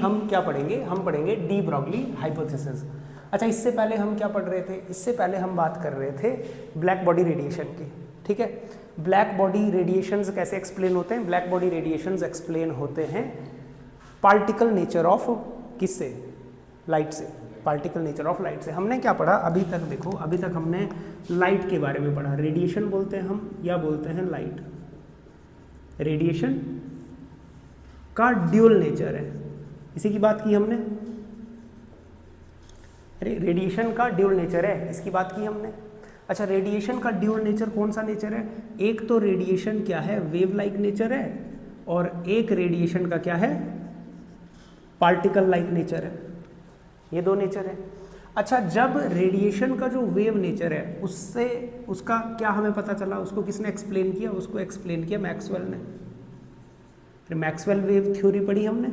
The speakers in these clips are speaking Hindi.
हम क्या पढ़ेंगे, हम पढ़ेंगे डी ब्रॉगली हाइपोथेसिस। अच्छा, इससे पहले हम क्या पढ़ रहे थे, इससे पहले हम बात कर रहे थे ब्लैक बॉडी रेडिएशन की। ठीक है, ब्लैक बॉडी रेडिएशंस कैसे एक्सप्लेन होते हैं? ब्लैक बॉडी रेडिएशंस एक्सप्लेन होते हैं पार्टिकल नेचर ऑफ किससे? लाइट से। पार्टिकल नेचर ऑफ लाइट से। हमने क्या पढ़ा अभी तक? देखो अभी तक हमने लाइट के बारे में पढ़ा। रेडिएशन बोलते हैं हम या बोलते हैं लाइट। रेडिएशन का ड्यूल नेचर है, इसी की बात की हमने। अरे रेडिएशन का ड्यूल नेचर है, इसकी बात की हमने। अच्छा, रेडिएशन का ड्यूल नेचर कौन सा नेचर है? एक तो रेडिएशन क्या है, वेव लाइक नेचर है, और एक रेडिएशन का क्या है, पार्टिकल लाइक नेचर है। ये दो नेचर है। अच्छा, जब रेडिएशन का जो वेव नेचर है उससे उसका क्या हमें पता चला? उसको किसने एक्सप्लेन किया? उसको एक्सप्लेन किया मैक्सवेल ने। फिर मैक्सवेल वेव थ्योरी पढ़ी हमने।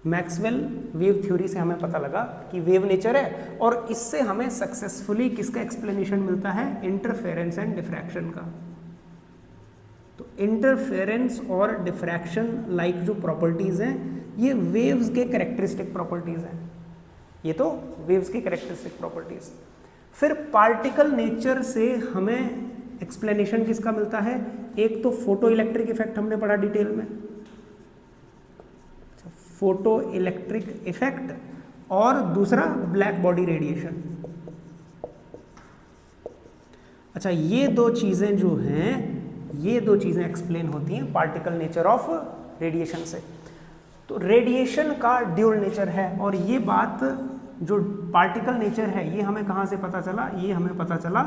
मैक्सवेल वेव थ्योरी से हमें पता लगा कि वेव नेचर है, और इससे हमें सक्सेसफुली किसका एक्सप्लेनेशन मिलता है? इंटरफेरेंस एंड डिफ्रैक्शन का। तो इंटरफेरेंस और डिफ्रैक्शन लाइक जो प्रॉपर्टीज हैं, ये वेव्स के कैरेक्टरिस्टिक प्रॉपर्टीज हैं। ये तो वेव्स की कैरेक्टरिस्टिक प्रॉपर्टीज। फिर पार्टिकल नेचर से हमें एक्सप्लेनेशन किसका मिलता है? एक तो फोटो इलेक्ट्रिक इफेक्ट हमने पढ़ा डिटेल में, फोटो इलेक्ट्रिक इफेक्ट, और दूसरा ब्लैक बॉडी रेडिएशन। अच्छा, ये दो चीजें जो हैं, ये दो चीजें एक्सप्लेन होती हैं पार्टिकल नेचर ऑफ रेडिएशन से। तो रेडिएशन का ड्यूल नेचर है, और ये बात जो पार्टिकल नेचर है ये हमें कहाँ से पता चला? ये हमें पता चला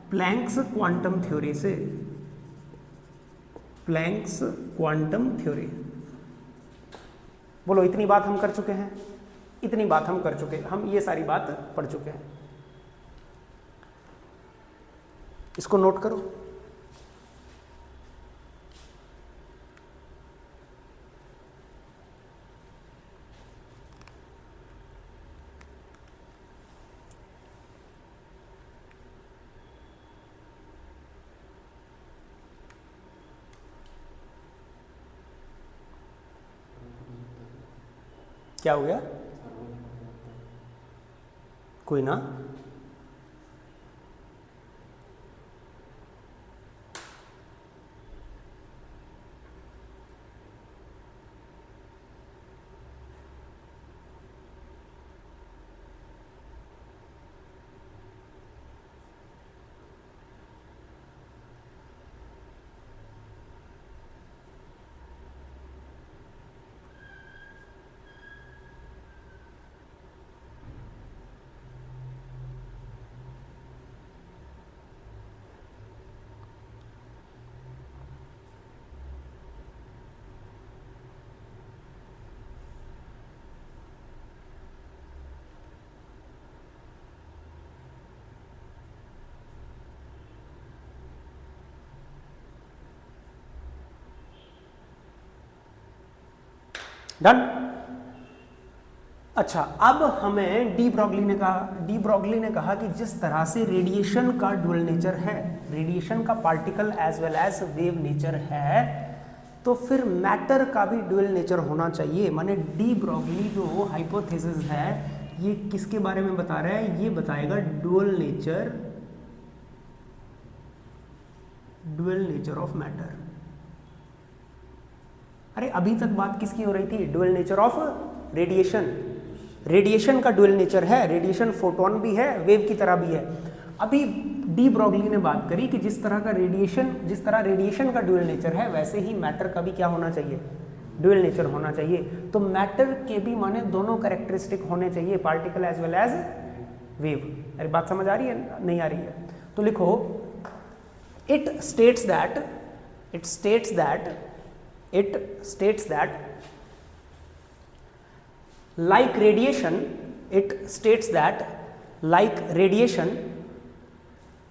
प्लैंक्स क्वांटम थ्योरी से। Planck's quantum theory. बोलो, इतनी बात हम कर चुके हैं? इतनी बात हम कर चुके हैं, हम ये सारी बात पढ़ चुके हैं। इसको नोट करो। क्या हो गया? कोई ना, डन। अच्छा, अब हमें डी ब्रॉगली ने कहा कि जिस तरह से रेडिएशन का ड्यूल नेचर है, रेडिएशन का particle as well as wave nature है, तो फिर मैटर का भी ड्यूल नेचर होना चाहिए। माने डी ब्रॉगली जो हाइपोथेसिस है ये किसके बारे में बता रहा है? ये बताएगा ड्यूल नेचर ऑफ मैटर। अरे अभी तक बात किसकी हो रही थी? Dual nature of radiation. Radiation का ड्यूल नेचर है, रेडिएशन फोटोन भी है, वेव की तरह भी है। अभी डी ब्रॉगली ने बात करी कि जिस तरह रेडिएशन का ड्यूल नेचर है, वैसे ही मैटर का भी क्या होना चाहिए? ड्यूल नेचर होना चाहिए। तो मैटर के भी माने दोनों कैरेक्टरिस्टिक होने चाहिए, particle as well as wave. अरे बात समझ आ रही है? नहीं आ रही है तो लिखो, it states that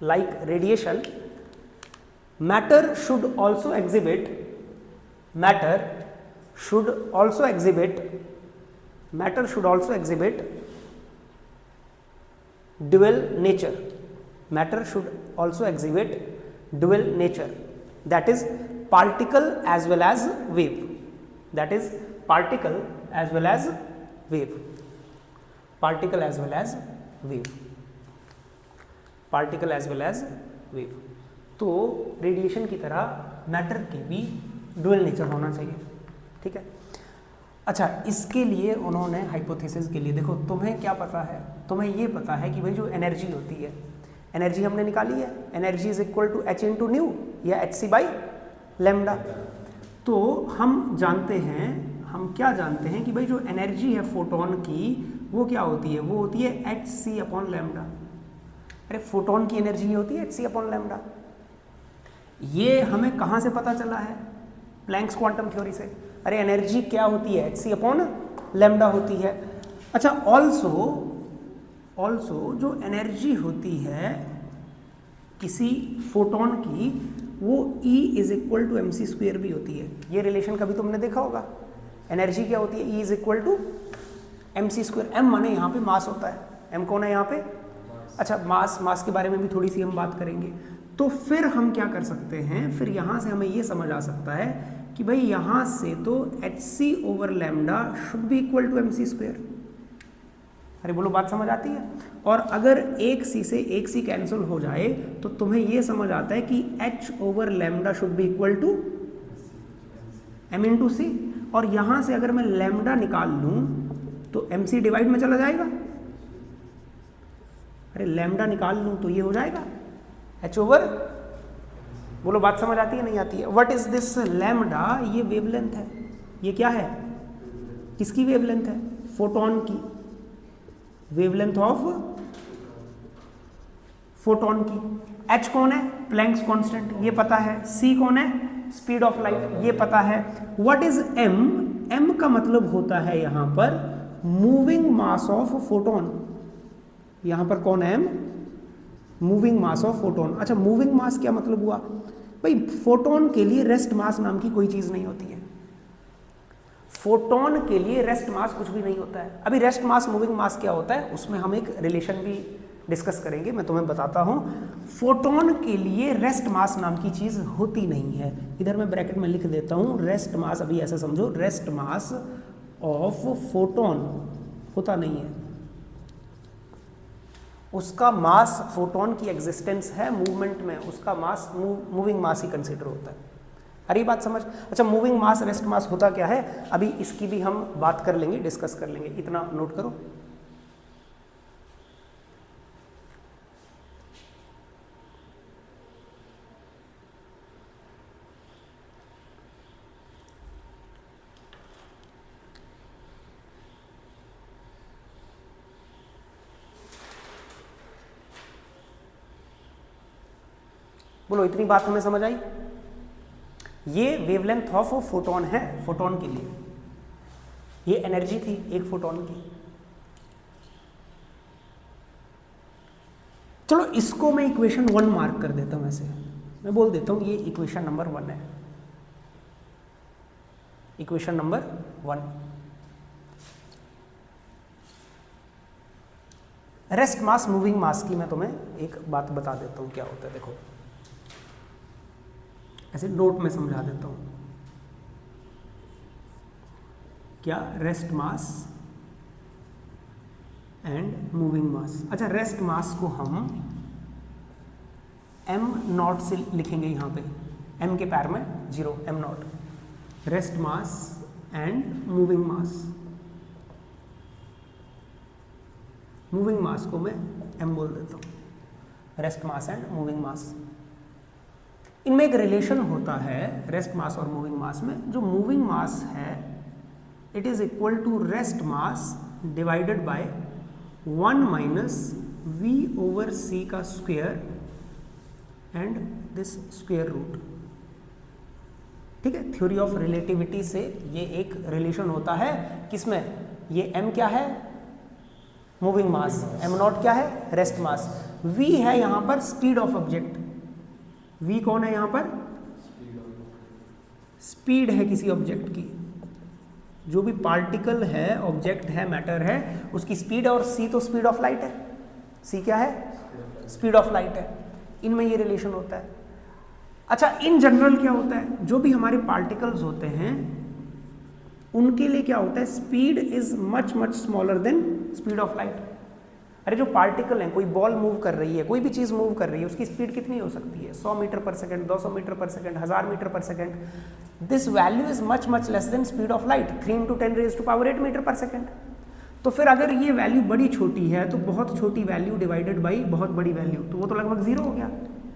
like radiation, matter should also exhibit dual nature. Matter should also exhibit dual nature, that is particle as well as wave. That is particle as well as wave, particle as well as wave, particle as well as wave. तो रेडिएशन की तरह मैटर के भी डुअल नेचर होना चाहिए, ठीक है। अच्छा, इसके लिए उन्होंने हाइपोथेसिस के लिए, देखो तुम्हें क्या पता है, तुम्हें ये पता है कि भाई जो एनर्जी होती है, एनर्जी हमने निकाली है, energy is equal to h into nu या hc बाई लैम्डा। तो हम जानते हैं, हम क्या जानते हैं कि भाई जो एनर्जी है फोटोन की वो क्या होती है, वो होती है hc अपॉन लैम्डा। अरे फोटोन की एनर्जी ये होती है hc अपॉन लैम्डा। ये हमें कहाँ से पता चला है? प्लैंक्स क्वांटम थ्योरी से। अरे एनर्जी क्या होती है? hc अपॉन लैम्डा होती है। अच्छा, ऑल्सो जो एनर्जी होती है किसी फोटोन की वो E is equal to mc square भी होती है। ये रिलेशन कभी तुमने देखा होगा। एनर्जी क्या होती है? E is equal to mc square. m माने यहाँ पे मास होता है, m कौन है यहाँ पे? अच्छा, मास के बारे में भी थोड़ी सी हम बात करेंगे। तो फिर हम क्या कर सकते हैं, फिर यहाँ से हमें ये समझ आ सकता है कि भाई यहाँ से तो hc over lambda should be equal to mc square. अरे बोलो, बात समझ आती है? और अगर एक c से एक c कैंसिल हो जाए तो तुम्हें ये समझ आता है कि h over lambda should be equal to m into C. और यहाँ से अगर मैं लैम्डा निकाल लूँ तो mc डिवाइड में चला जाएगा। अरे लैम्डा निकाल लूँ तो ये हो जाएगा h ओवर, बोलो बात समझ आती है नहीं आती है? What is this lambda? ये वेवलेंथ है। ये क्या है? किसकी वेवलेंथ है? फोटोन की वेवलेंथ ऑफ फोटोन की। h कौन है? प्लैंक्स कांस्टेंट, ये पता है। c कौन है? स्पीड ऑफ लाइट, ये पता है। What is m? m का मतलब होता है यहां पर मूविंग मास ऑफ फोटोन। यहां पर कौन है? m, moving mass of photon. अच्छा, मूविंग मास क्या मतलब हुआ भाई? फोटोन के लिए रेस्ट मास नाम की कोई चीज नहीं होती है। फोटोन के लिए रेस्ट मास कुछ भी नहीं होता है। अभी रेस्ट मास मूविंग मास क्या होता है उसमें हम एक रिलेशन भी डिस्कस करेंगे, मैं तुम्हें बताता हूं। फोटोन के लिए रेस्ट मास नाम की चीज होती नहीं है। इधर मैं ब्रैकेट में लिख देता हूं रेस्ट मास। अभी ऐसा समझो, रेस्ट मास ऑफ फोटोन होता नहीं है। उसका मास, फोटोन की एग्जिस्टेंस है मूवमेंट में, उसका मास मूविंग मास ही कंसिडर होता है। अरे बात समझ? अच्छा, मूविंग मास, रेस्ट मास होता क्या है, अभी इसकी भी हम बात कर लेंगे, डिस्कस कर लेंगे। इतना नोट करो। बोलो, इतनी बात हमें समझ आई? ये वेवलेंथ ऑफ फोटोन है फोटोन के लिए। ये एनर्जी थी एक फोटोन की। चलो इसको मैं इक्वेशन 1 मार्क कर देता हूं। ऐसे मैं बोल देता हूं ये इक्वेशन नंबर 1 है। Equation number 1, rest mass moving mass की मैं तुम्हें एक बात बता देता हूं क्या होता है। देखो ऐसे नोट में समझा देता हूं क्या, रेस्ट मास एंड मूविंग मास। अच्छा, रेस्ट मास को हम m नॉट से लिखेंगे। यहां पे m के पैर में 0, m naught. Rest mass and moving mass, moving mass को मैं m बोल देता हूं। Rest mass and moving mass, इनमें एक रिलेशन होता है रेस्ट मास और मूविंग मास में। जो मूविंग मास है it is equal to rest mass divided by 1 minus v over c का square and this square root. ठीक है, थ्योरी ऑफ रिलेटिविटी से ये एक रिलेशन होता है। किसमें? ये m क्या है? Moving mass. m नॉट क्या है? Rest mass. v है यहां पर स्पीड ऑफ ऑब्जेक्ट। v कौन है यहां पर? स्पीड है किसी ऑब्जेक्ट की। जो भी पार्टिकल है, ऑब्जेक्ट है, मैटर है, उसकी स्पीड है। और c तो स्पीड ऑफ लाइट है। c क्या है? स्पीड ऑफ लाइट है। इनमें ये रिलेशन होता है। अच्छा, इन जनरल क्या होता है, जो भी हमारे पार्टिकल्स होते हैं उनके लिए क्या होता है, speed is much much smaller than speed of light. अरे जो पार्टिकल है, कोई बॉल मूव कर रही है, कोई भी चीज़ मूव कर रही है, उसकी स्पीड कितनी हो सकती है, 100 metre per second, 200 metre per second, 1000 metre per second. This value is much much less than speed of light, 3 × 10⁸ metre per second. तो फिर अगर ये वैल्यू बड़ी छोटी है तो बहुत छोटी वैल्यू डिवाइडेड बाई बहुत बड़ी वैल्यू, तो वो तो लगभग जीरो हो गया,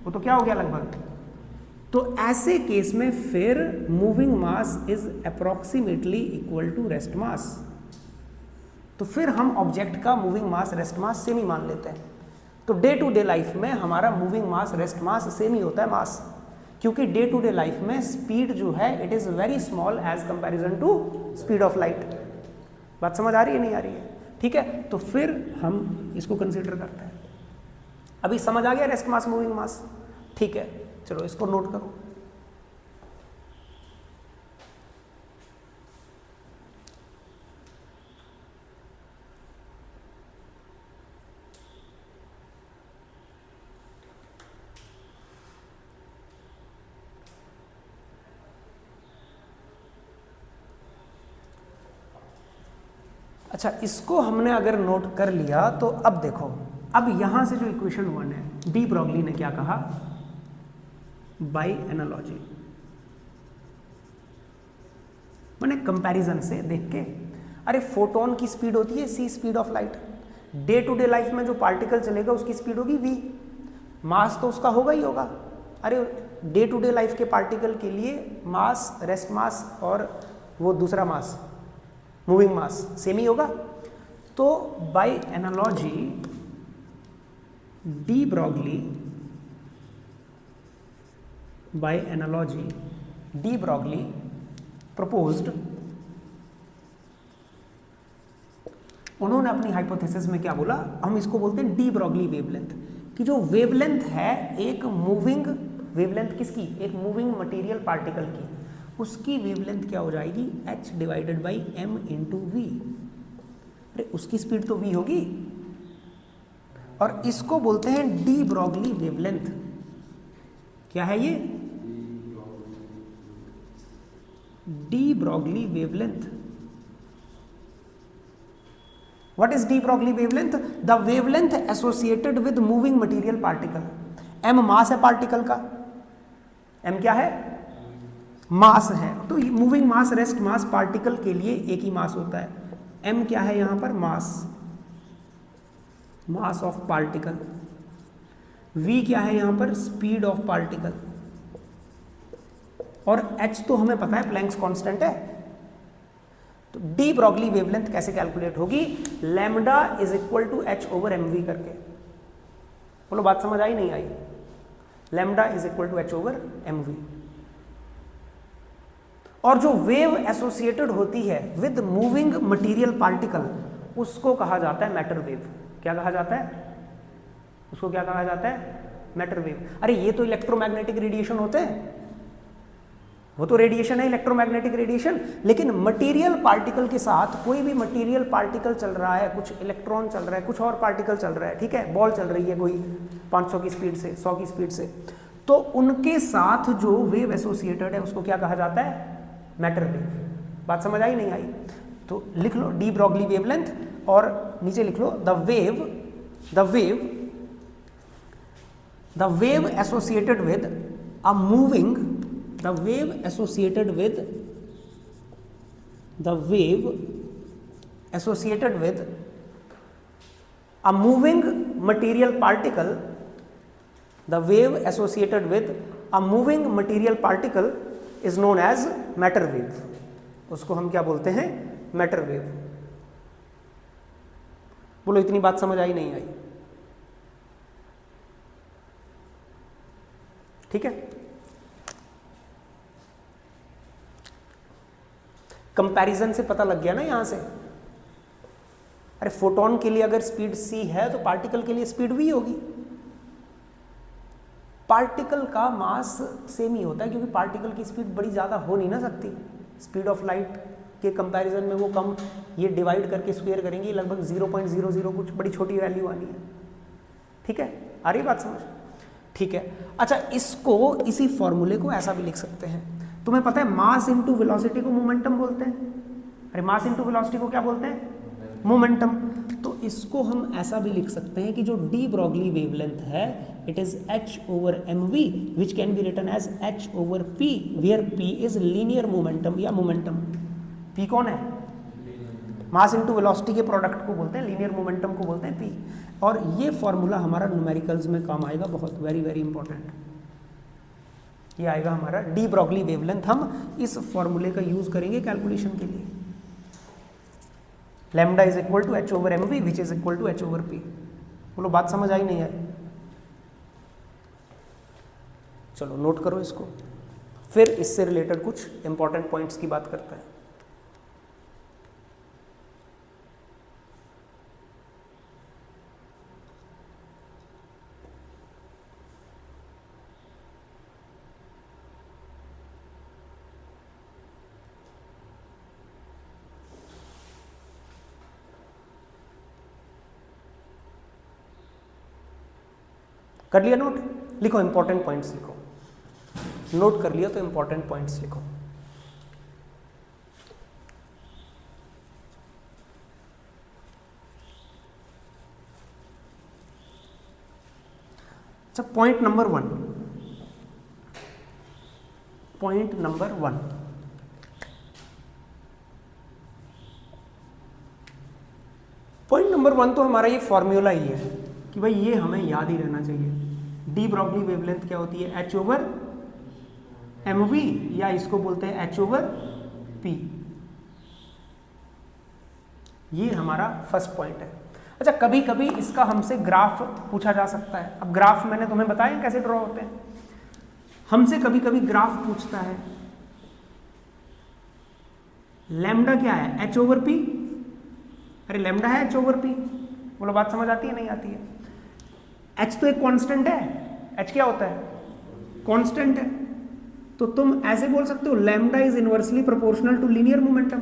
वो तो क्या हो गया लगभग। तो ऐसे केस में फिर moving mass is approximately equal to rest mass. तो फिर हम ऑब्जेक्ट का moving mass rest mass same ही मान लेते हैं। तो डे टू डे लाइफ में हमारा moving mass rest mass same ही होता है मास, क्योंकि डे टू डे लाइफ में स्पीड जो है it is very small as comparison to speed of light. बात समझ आ रही है नहीं आ रही है? ठीक है, तो फिर हम इसको कंसीडर करते हैं। अभी समझ आ गया रेस्ट मास मूविंग मास? ठीक है, चलो इसको नोट करो। अच्छा, इसको हमने अगर नोट कर लिया तो अब देखो, अब यहां से जो इक्वेशन 1 है, डी ब्रॉगली ने क्या कहा, बाय एनालॉजी, मैंने कंपैरिजन से देख के, अरे फोटोन की स्पीड होती है c speed of light, day to day life में जो पार्टिकल चलेगा उसकी स्पीड होगी v, मास तो उसका होगा ही होगा। अरे डे टू डे लाइफ के पार्टिकल के लिए मास, रेस्ट मास और वो दूसरा मास मूविंग मास सेम ही होगा। तो by analogy de Broglie, by analogy de Broglie proposed, उन्होंने अपनी हाइपोथेसिस में क्या बोला, हम इसको बोलते हैं डी ब्रॉगली वेवलेंथ, कि जो वेवलेंथ है एक मूविंग वेवलेंथ किसकी, एक मूविंग मटेरियल पार्टिकल की, उसकी वेवलेंथ क्या हो जाएगी, h divided by m into v. अरे उसकी स्पीड तो v होगी, और इसको बोलते हैं डी ब्रॉगली वेवलेंथ। क्या है ये, D Broglie wavelength. What is D Broglie wavelength, the wavelength associated with moving material particle. m मास है पार्टिकल का, m क्या है, मास है, तो मूविंग मास रेस्ट मास पार्टिकल के लिए एक ही मास होता है, m क्या है यहां पर, मास, मास ऑफ पार्टिकल, v क्या है यहां पर, स्पीड ऑफ पार्टिकल, और h तो हमें पता है प्लैंक्स कांस्टेंट है। तो डी ब्रॉगली वेवलेंथ कैसे कैलकुलेट होगी, lambda is equal to h over mv करके। बोलो बात समझ आई नहीं आई, lambda is equal to h over mv। और जो वेव एसोसिएटेड होती है विद मूविंग मटेरियल पार्टिकल उसको कहा जाता है मैटर वेव। क्या कहा जाता है, उसको क्या कहा जाता है, मैटर वेव। अरे ये तो इलेक्ट्रोमैग्नेटिक रेडिएशन होते हैं, वो तो रेडिएशन है इलेक्ट्रोमैग्नेटिक रेडिएशन, लेकिन मटेरियल पार्टिकल के साथ कोई भी मटेरियल पार्टिकल चल रहा है, कुछ इलेक्ट्रॉन चल रहा है, कुछ और पार्टिकल चल रहा है, ठीक है, बॉल चल रही है कोई 500 की स्पीड से, 100 की स्पीड से, तो उनके साथ जो वेव एसोसिएटेड है उसको क्या कहा जाता है, मैटर वेव। बात समझ आई नहीं आई? तो लिख लो डी ब्रॉगली वेवलेंथ, और नीचे लिख लो the wave associated with a moving, the wave associated with a moving material particle, the wave associated with a moving material particle is known as matter wave. उसको हम क्या बोलते हैं, मैटर वेव। बोलो इतनी बात समझ आई नहीं आई? ठीक है, कंपैरिजन से पता लग गया ना यहां से। अरे फोटोन के लिए अगर स्पीड c है तो पार्टिकल के लिए स्पीड v होगी। पार्टिकल का मास सेम ही होता है, क्योंकि पार्टिकल की स्पीड बड़ी ज़्यादा हो नहीं ना सकती, स्पीड ऑफ लाइट के कंपैरिजन में वो कम, ये डिवाइड करके स्क्वायर करेंगे लगभग 0.00 कुछ बड़ी छोटी वैल्यू आनी है। ठीक है, आ रही बात समझ? ठीक है, अच्छा इसको इसी फॉर्मूले को ऐसा भी लिख सकते हैं, तुम्हें पता है मास इंटू वेलोसिटी को मोमेंटम बोलते हैं। अरे मास इंटू वेलोसिटी को क्या बोलते हैं? मोमेंटम। तो इसको हम ऐसा भी लिख सकते हैं कि जो डी ब्रॉगली वेवलेंथ है it is h over mv which can be written as h over p where p is linear momentum या मोमेंटम। p कौन है? मास इंटू वेलोसिटी के प्रोडक्ट को बोलते हैं, लीनियर मोमेंटम को बोलते हैं p। और ये फॉर्मूला हमारा न्यूमेरिकल्स में काम आएगा, बहुत वेरी वेरी इंपॉर्टेंट। ये आएगा हमारा डी ब्रॉगली वेवलेंथ, हम इस फॉर्मूले का यूज करेंगे कैलकुलेशन के लिए। Lambda is equal to h over mv which is equal to h over p। बोलो बात समझ आई नहीं आई? चलो नोट करो इसको, फिर इससे रिलेटेड कुछ इंपॉर्टेंट पॉइंट्स की बात करते हैं। कर लिया नोट? लिखो इंपॉर्टेंट पॉइंट्स लिखो। नोट कर लिया तो इंपॉर्टेंट पॉइंट्स लिखो। अच्छा, point number 1। Point number 1, point number 1 तो हमारा ये फॉर्मूला ही है कि भाई ये हमें याद ही रहना चाहिए। डी ब्रॉगली वेवलेंथ क्या होती है? h ओवर mv, या इसको बोलते हैं h ओवर p। ये हमारा फर्स्ट पॉइंट है। अच्छा, कभी कभी इसका हमसे ग्राफ पूछा जा सकता है। अब ग्राफ मैंने तुम्हें बताया कैसे ड्रॉ होते हैं। हमसे कभी कभी ग्राफ पूछता है, लैम्डा क्या है? h over p। अरे लैम्डा है h ओवर p। बोलो बात समझ आती है नहीं आती है? h तो एक कांस्टेंट है। h क्या होता है? कांस्टेंट है। तो तुम ऐसे बोल सकते हो lambda is inversely proportional to linear momentum.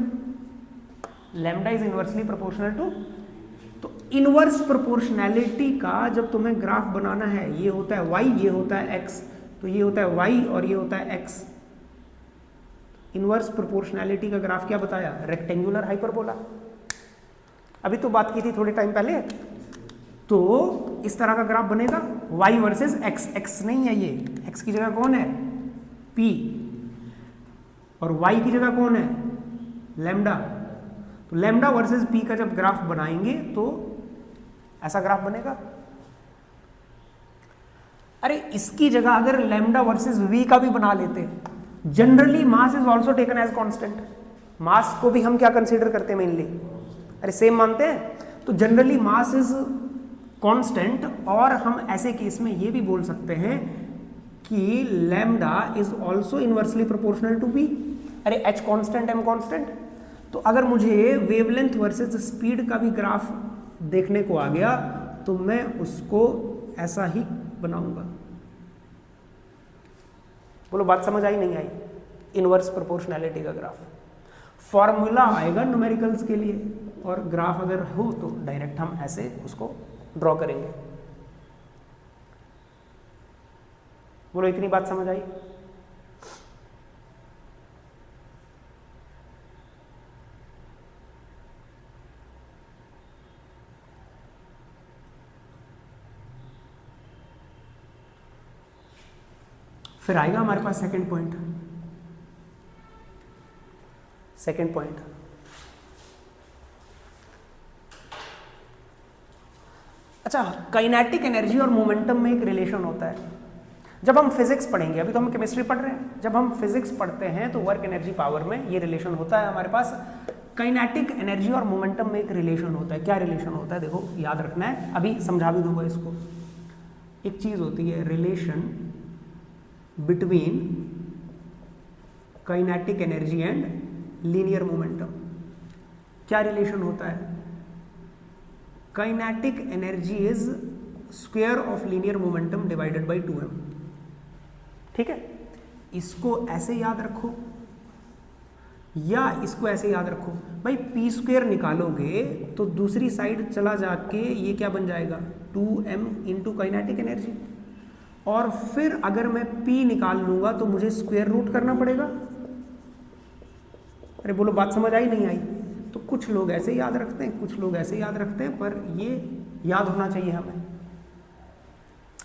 Lambda is inversely proportional to, तो इनवर्स प्रोपोर्शनैलिटी का जब तुम्हें ग्राफ बनाना है, ये होता है y, ये होता है x, तो ये होता है y और ये होता है x। इनवर्स प्रोपोर्शनैलिटी का ग्राफ क्या बताया? Rectangular hyperbola. अभी तो बात की थी थोड़े टाइम पहले। तो इस तरह का ग्राफ बनेगा y वर्सेस x। x नहीं है ये, x की जगह कौन है? p। और y की जगह कौन है? लैम्डा। तो लैम्डा वर्सेस p का जब ग्राफ बनाएंगे तो ऐसा ग्राफ बनेगा। अरे इसकी जगह अगर लैम्डा वर्सेस v का भी बना लेते, generally mass is also taken as constant. Mass को भी हम क्या कंसिडर करते हैं मेनली? अरे सेम मानते हैं। तो जनरली मास इज कांस्टेंट, और हम ऐसे केस में ये भी बोल सकते हैं कि lambda is also inversely proportional to v। अरे h कांस्टेंट, m कांस्टेंट। तो अगर मुझे वेवलेंथ वर्सेस स्पीड का भी ग्राफ देखने को आ गया तो मैं उसको ऐसा ही बनाऊंगा। बोलो बात समझ आई नहीं आई? इनवर्स प्रोपोर्शनैलिटी का ग्राफ फॉर्मूला आएगा न्यूमेरिकल्स के लिए, और ग्राफ अगर हो तो डायरेक्ट हम ऐसे उसको ड्रॉ करेंगे। बोलो इतनी बात समझ आई? फिर आएगा हमारे पास सेकंड पॉइंट। सेकंड पॉइंट, अच्छा, काइनेटिक एनर्जी और मोमेंटम में एक रिलेशन होता है। जब हम फिजिक्स पढ़ेंगे, अभी तो हम केमिस्ट्री पढ़ रहे हैं, जब हम फिजिक्स पढ़ते हैं तो वर्क एनर्जी पावर में ये रिलेशन होता है हमारे पास। काइनेटिक एनर्जी और मोमेंटम में एक रिलेशन होता है। क्या रिलेशन होता है? देखो याद रखना है, अभी समझा भी दूंगा इसको। एक चीज होती है relation between kinetic energy and linear momentum. क्या रिलेशन होता है? Kinetic energy is square of linear momentum divided by 2m। ठीक है, इसको ऐसे याद रखो या इसको ऐसे याद रखो। भाई p स्क्वायर निकालोगे तो दूसरी साइड चला जाके ये क्या बन जाएगा? 2m into kinetic energy. और फिर अगर मैं p निकाल लूंगा तो मुझे स्क्वायर रूट करना पड़ेगा। अरे बोलो बात समझ आई नहीं आई? तो कुछ लोग ऐसे याद रखते हैं, कुछ लोग ऐसे याद रखते हैं, पर ये याद होना चाहिए हमें।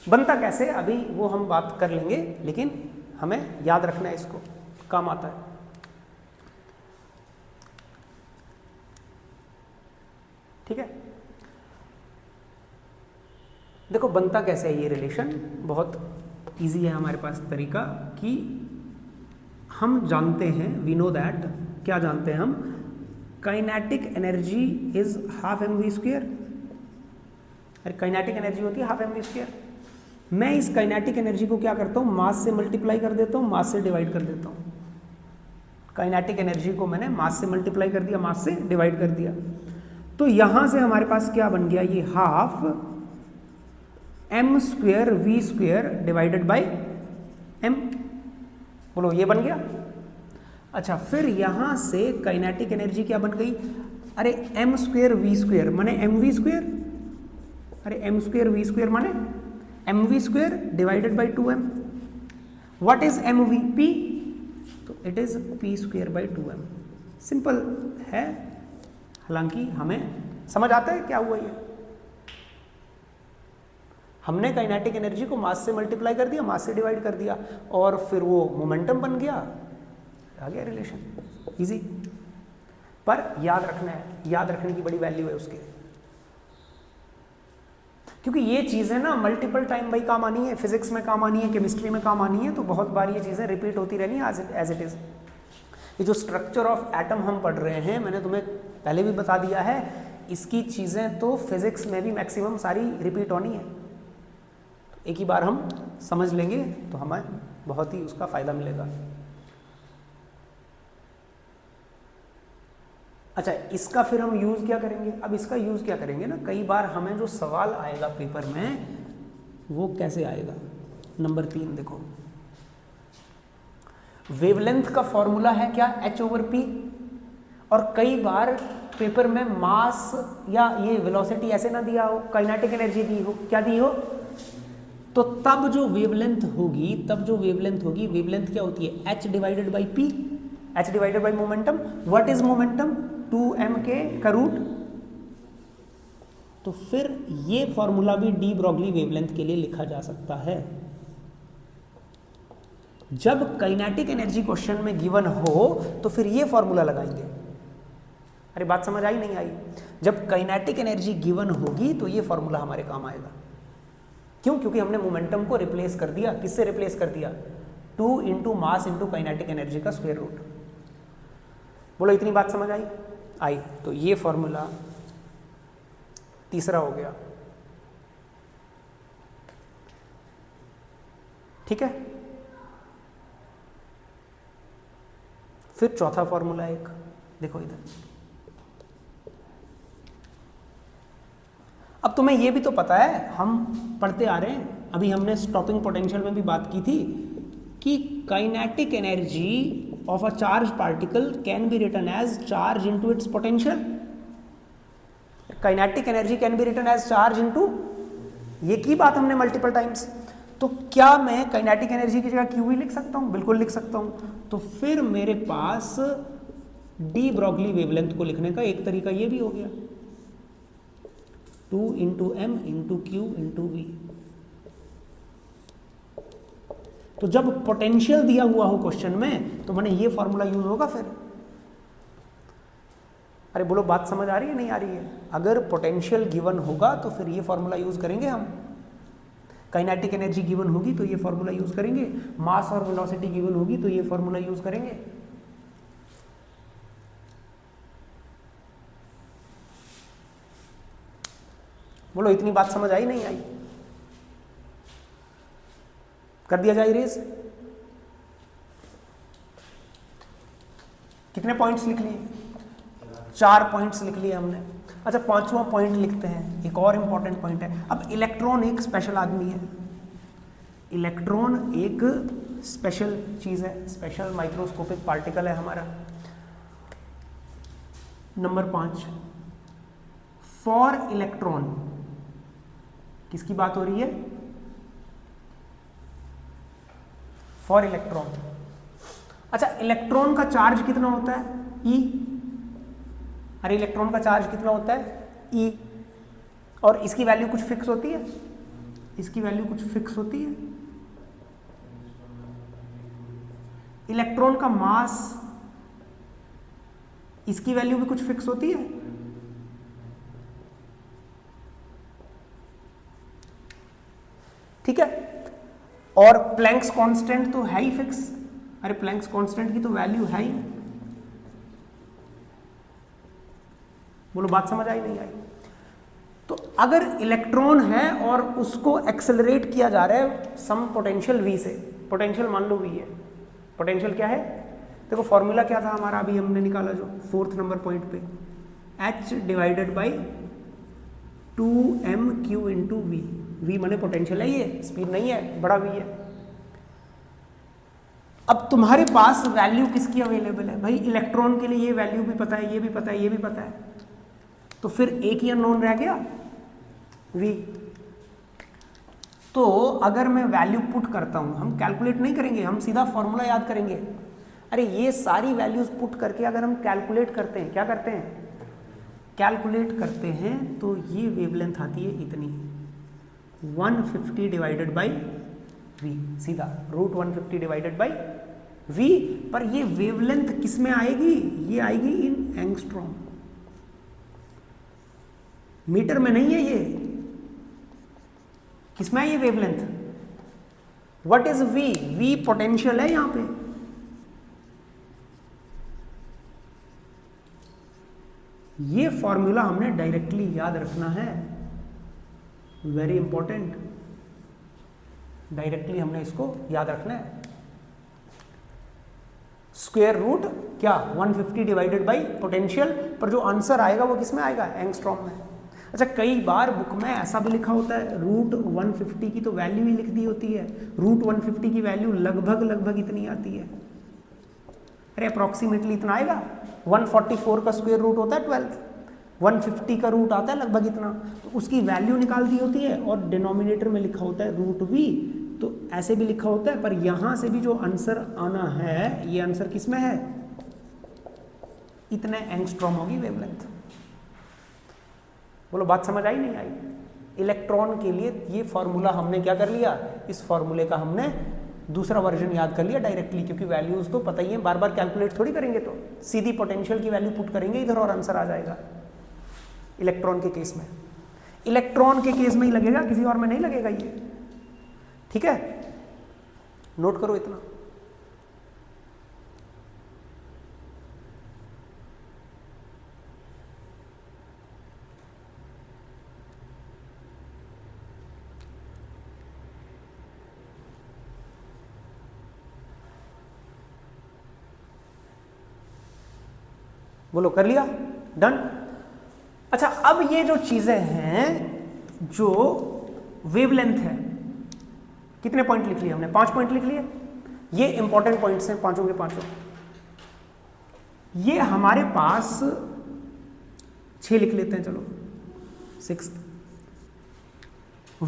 बनता कैसे अभी वो हम बात कर लेंगे, लेकिन हमें याद रखना है, इसको काम आता है। ठीक है, देखो बनता कैसे है ये रिलेशन, बहुत इजी है हमारे पास तरीका कि हम जानते हैं, वी नो दैट, क्या जानते हैं हम, kinetic energy is half m we square. अरे काइनेटिक एनर्जी होती है हाफ एम वी स्क्वेयर। मैं इस काइनेटिक एनर्जी को क्या करता हूँ, मास से मल्टीप्लाई कर देता हूँ, मास से डिवाइड कर देता हूँ। काइनेटिक एनर्जी को मैंने मास से मल्टीप्लाई कर दिया, मास से डिवाइड कर दिया, तो यहां से हमारे पास क्या बन गया, ये half m square we square divided by m. बोलो ये बन गया। अच्छा, फिर यहां से काइनेटिक एनर्जी क्या बन गई, अरे एम स्क्वेयर वी स्क्वेयर माने एम वी स्क्वेयर, अरे एम स्क्वेयर वी स्क्वेयर माने M we square divided by 2m। What is M V, P, तो it is P square by 2m। Simple है, हालांकि हमें समझ आता है क्या हुआ ये। हमने काइनेटिक एनर्जी को मास से मल्टीप्लाई कर दिया, मास से डिवाइड कर दिया, और फिर वो मोमेंटम बन गया, आ गया रिलेशन, इजी। पर याद रखना है, याद रखने की बड़ी वैल्यू है उसके, क्योंकि ये चीजें ना मल्टीपल टाइम भाई काम आनी है, फिजिक्स में काम आनी है, केमिस्ट्री में काम आनी है, तो बहुत बार ये चीजें रिपीट होती रहनी है एज इट इज। ये जो स्ट्रक्चर ऑफ एटम हम पढ़ रहे हैं, मैंने तुम्हें पहले भी बता दिया है, इसकी चीजें तो फिजिक्स में भी मैक्सिमम सारी रिपीट होनी है। एक ही बार हम समझ लेंगे तो हमें बहुत ही उसका फायदा मिलेगा। अच्छा, इसका फिर हम यूज क्या करेंगे, अब इसका यूज क्या करेंगे ना, कई बार हमें जो सवाल आएगा पेपर में वो कैसे आएगा। नंबर 3 देखो, वेवलेंथ का फॉर्मूला है क्या, h/p, और कई बार पेपर में मास या ये वेलोसिटी ऐसे ना दिया हो, काइनेटिक एनर्जी दी हो, क्या दी हो, तो तब जो वेवलेंथ होगी, वेवलेंथ क्या होती है, h divided by p, h divided by momentum. What is momentum, 2m का रूट। तो फिर ये फॉर्मूला भी डी ब्रॉगली वेवलेंथ के लिए लिखा जा सकता है। जब काइनेटिक एनर्जी क्वेश्चन में गिवन हो तो फिर ये फॉर्मूला लगाएंगे। अरे बात समझ आई नहीं आई, जब काइनेटिक एनर्जी गिवन होगी तो ये फॉर्मूला हमारे काम आएगा। क्यों, क्योंकि हमने मोमेंटम को रिप्लेस कर दिया, किससे रिप्लेस कर दिया, 2 into mass into kinetic energy का स्क्वायर रूट। बोलो इतनी बात समझ आई, तो ये फॉर्मूला तीसरा हो गया। ठीक है, फिर चौथा फॉर्मूला एक देखो इधर। अब तुम्हें ये भी तो पता है, हम पढ़ते आ रहे हैं, अभी हमने स्टॉपिंग पोटेंशियल में भी बात की थी कि kinetic energy of a charged particle can be written as charge into its potential. Kinetic energy can be written as charge into, ये की बात हमने मल्टीपल टाइम्स। तो क्या मैं काइनेटिक एनर्जी की जगह क्यू भी लिख सकता हूँ, बिल्कुल लिख सकता हूँ। तो फिर मेरे पास डी ब्रॉगली वेवलेंथ को लिखने का एक तरीका ये भी हो गया, 2 into m into q into v. तो जब पोटेंशियल दिया हुआ हो क्वेश्चन में तो मैंने ये फॉर्मूला यूज होगा फिर। अरे बोलो बात समझ आ रही है नहीं आ रही है, अगर पोटेंशियल गिवन होगा तो फिर ये फॉर्मूला यूज करेंगे हम, काइनेटिक एनर्जी गिवन होगी तो ये फॉर्मूला यूज करेंगे, मास और वेलोसिटी गिवन होगी तो ये फॉर्मूला यूज करेंगे। बोलो इतनी बात समझ आई नहीं आई, कर दिया जाए इरेज। कितने पॉइंट्स लिख लिए, 4 पॉइंट्स लिख लिए हमने। अच्छा, 5वां पॉइंट लिखते हैं, एक और इंपॉर्टेंट पॉइंट है। अब इलेक्ट्रॉन एक स्पेशल आदमी है, इलेक्ट्रॉन एक स्पेशल चीज है, स्पेशल माइक्रोस्कोपिक पार्टिकल है हमारा। नंबर 5, फॉर इलेक्ट्रॉन, किसकी बात हो रही है, फॉर इलेक्ट्रॉन। अच्छा, इलेक्ट्रॉन का चार्ज कितना होता है, E, अरे इलेक्ट्रॉन का चार्ज कितना होता है ई, और इसकी वैल्यू कुछ फिक्स होती है, इसकी वैल्यू कुछ फिक्स होती है। इलेक्ट्रॉन का मास, इसकी वैल्यू भी कुछ फिक्स होती है। ठीक है, और प्लैंक्स कांस्टेंट तो है ही फिक्स। अरे प्लैंक्स कांस्टेंट की तो वैल्यू है ही। बोलो बात समझ आई नहीं आई? तो अगर इलेक्ट्रॉन है और उसको एक्सेलरेट किया जा रहा है सम पोटेंशियल v से, पोटेंशियल मान लो v है, पोटेंशियल क्या है देखो, फॉर्मूला क्या था हमारा अभी हमने निकाला जो 4th नंबर पॉइंट पे, h divided by 2m/q into v। v माने पोटेंशियल है, ये स्पीड नहीं है, बड़ा v है। अब तुम्हारे पास वैल्यू किसकी अवेलेबल है भाई, इलेक्ट्रॉन के लिए ये वैल्यू भी पता है, ये भी पता है, ये भी पता है, तो फिर एक ही अननोन रह गया v। तो अगर मैं वैल्यू पुट करता हूं, हम कैलकुलेट नहीं करेंगे, हम सीधा फॉर्मूला याद करेंगे। अरे ये सारी वैल्यूज पुट करके अगर हम कैलकुलेट करते हैं, क्या करते हैं, कैलकुलेट करते हैं, तो ये वेवलेंथ आती है इतनी 150 डिवाइडेड बाई v, सीधा √150 डिवाइडेड बाई v। पर ये वेवलेंथ किस में आएगी, ये आएगी इन एंगस्ट्रॉम, मीटर में नहीं है, ये किसमें है ये wavelength. What is v, v potential है यहां पे। ये फॉर्मूला हमने डायरेक्टली याद रखना है, वेरी इंपॉर्टेंट, डायरेक्टली हमने इसको याद रखना है। स्क्वायर रूट क्या 150 डिवाइडेड बाई पोटेंशियल, पर जो आंसर आएगा वो किस में आएगा, एंगस्ट्रॉम में। अच्छा कई बार बुक में ऐसा भी लिखा होता है √150 की तो वैल्यू ही लिख दी होती है, √150 की वैल्यू लगभग इतनी आती है। अरे अप्रॉक्सीमेटली इतना आएगा, 144 का स्क्वायर रूट होता है 12, 150 का रूट आता है लगभग इतना, तो उसकी वैल्यू निकाल दी होती है और डिनोमिनेटर में लिखा होता है √v, तो ऐसे भी लिखा होता है। पर यहां से भी जो आंसर आना है, ये आंसर किस में है, इतने एंगस्ट्रॉम होगी वेवलेंथ। बोलो बात समझ आई नहीं आई। इलेक्ट्रॉन के लिए ये फॉर्मूला हमने क्या कर लिया, इस फॉर्मूले का हमने दूसरा वर्जन याद कर लिया डायरेक्टली, क्योंकि वैल्यूज तो पता ही है, बार बार कैलकुलेट थोड़ी करेंगे, तो सीधी पोटेंशियल की वैल्यू पुट करेंगे इधर और आंसर आ जाएगा। इलेक्ट्रॉन के केस में, इलेक्ट्रॉन के केस में ही लगेगा, किसी और में नहीं लगेगा ये। ठीक है, नोट करो इतना। बोलो कर लिया, डन। अच्छा अब ये जो चीजें हैं, जो वेवलेंथ है, कितने पॉइंट लिख लिए हमने, 5 पॉइंट लिख लिए। ये इंपॉर्टेंट पॉइंट्स हैं पांचों के पांचों। ये हमारे पास 6 लिख लेते हैं, चलो 6th।